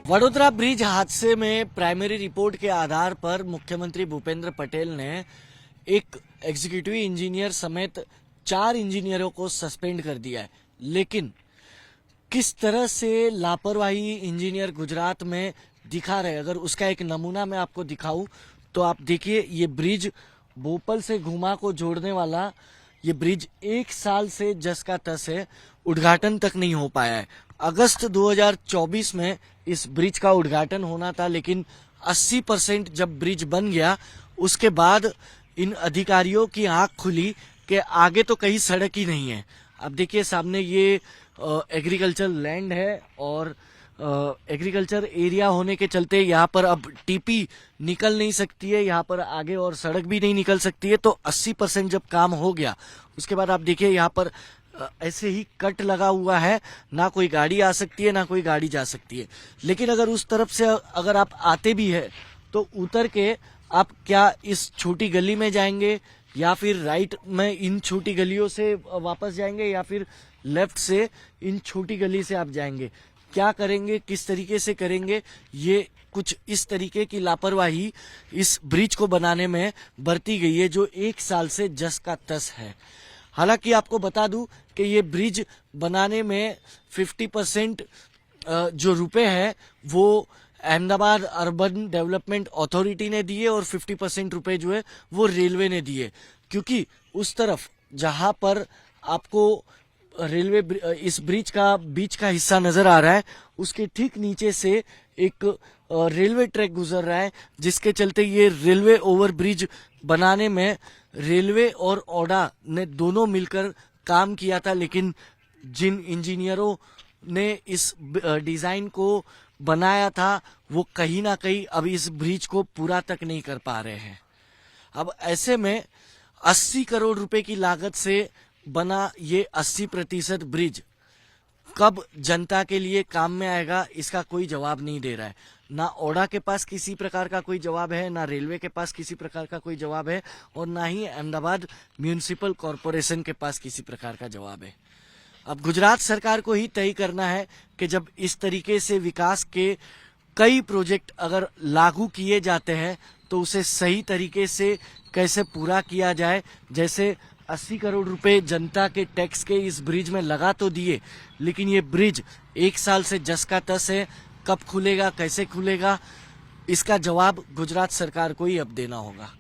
Vadodara bridge हादसे में primary report के आधार पर मुख्यमंत्री भूपेंद्र पटेल ने एक एग्जीक्यूटिव इंजीनियर समेत 4 इंजीनियरों को सस्पेंड कर दिया है। लेकिन किस तरह से लापरवाही इंजीनियर गुजरात में दिखा रहे, अगर उसका एक नमूना मैं आपको दिखाऊं तो आप देखिए, ये ब्रिज भोपाल से घुमा को जोड़ने वाला ये ब्रिज 1 साल से जस का तस है, उद्घाटन तक नहीं हो पाया है। अगस्त 2024 में इस ब्रिज का उद्घाटन होना था, लेकिन 80% जब ब्रिज बन गया उसके बाद इन अधिकारियों की आंख खुली कि आगे तो कहीं सड़क ही नहीं है। अब देखिए सामने ये एग्रीकल्चर लैंड है और एग्रीकल्चर एरिया होने के चलते यहाँ पर अब टीपी निकल नहीं सकती है, यहाँ पर आगे और सड़क भी नहीं निकल सकती है। तो 80% जब काम हो गया उसके बाद आप देखिए यहाँ पर ऐसे ही कट लगा हुआ है, ना कोई गाड़ी आ सकती है ना कोई गाड़ी जा सकती है। लेकिन अगर उस तरफ से अगर आप आते भी है तो उतर के आप क्या इस छोटी गली में जाएंगे या फिर राइट में इन छोटी गलियों से वापस जाएंगे या फिर लेफ्ट से इन छोटी गली से आप जाएंगे, क्या करेंगे, किस तरीके से करेंगे। ये कुछ इस तरीके की लापरवाही इस ब्रिज को बनाने में बरती गई है जो 1 साल से जस का तस है। हालांकि आपको बता दूं कि ये ब्रिज बनाने में 50% जो रुपए है वो अहमदाबाद अर्बन डेवलपमेंट अथॉरिटी ने दिए और 50% रुपए जो है वो रेलवे ने दिए, क्योंकि उस तरफ जहां पर आपको रेलवे इस ब्रिज का बीच का हिस्सा नजर आ रहा है उसके ठीक नीचे से एक रेलवे ट्रैक गुजर रहा है, जिसके चलते ये रेलवे ओवर ब्रिज बनाने में रेलवे और ओडा ने दोनों मिलकर काम किया था। लेकिन जिन इंजीनियरों ने इस डिजाइन को बनाया था वो कहीं ना कहीं अब इस ब्रिज को पूरा तक नहीं कर पा रहे हैं। अब ऐसे में 80 करोड़ रुपए की लागत से बना ये 80% ब्रिज कब जनता के लिए काम में आएगा, इसका कोई जवाब नहीं दे रहा है। ना ओडा के पास किसी प्रकार का कोई जवाब है, ना रेलवे के पास किसी प्रकार का कोई जवाब है और ना ही अहमदाबाद म्यूनिसिपल कॉरपोरेशन के पास किसी प्रकार का जवाब है। अब गुजरात सरकार को ही तय करना है कि जब इस तरीके से विकास के कई प्रोजेक्ट अगर लागू किए जाते हैं तो उसे सही तरीके से कैसे पूरा किया जाए। जैसे 80 करोड़ रुपए जनता के टैक्स के इस ब्रिज में लगा तो दिए, लेकिन ये ब्रिज 1 साल से जस का तस है। कब खुलेगा, कैसे खुलेगा, इसका जवाब गुजरात सरकार को ही अब देना होगा।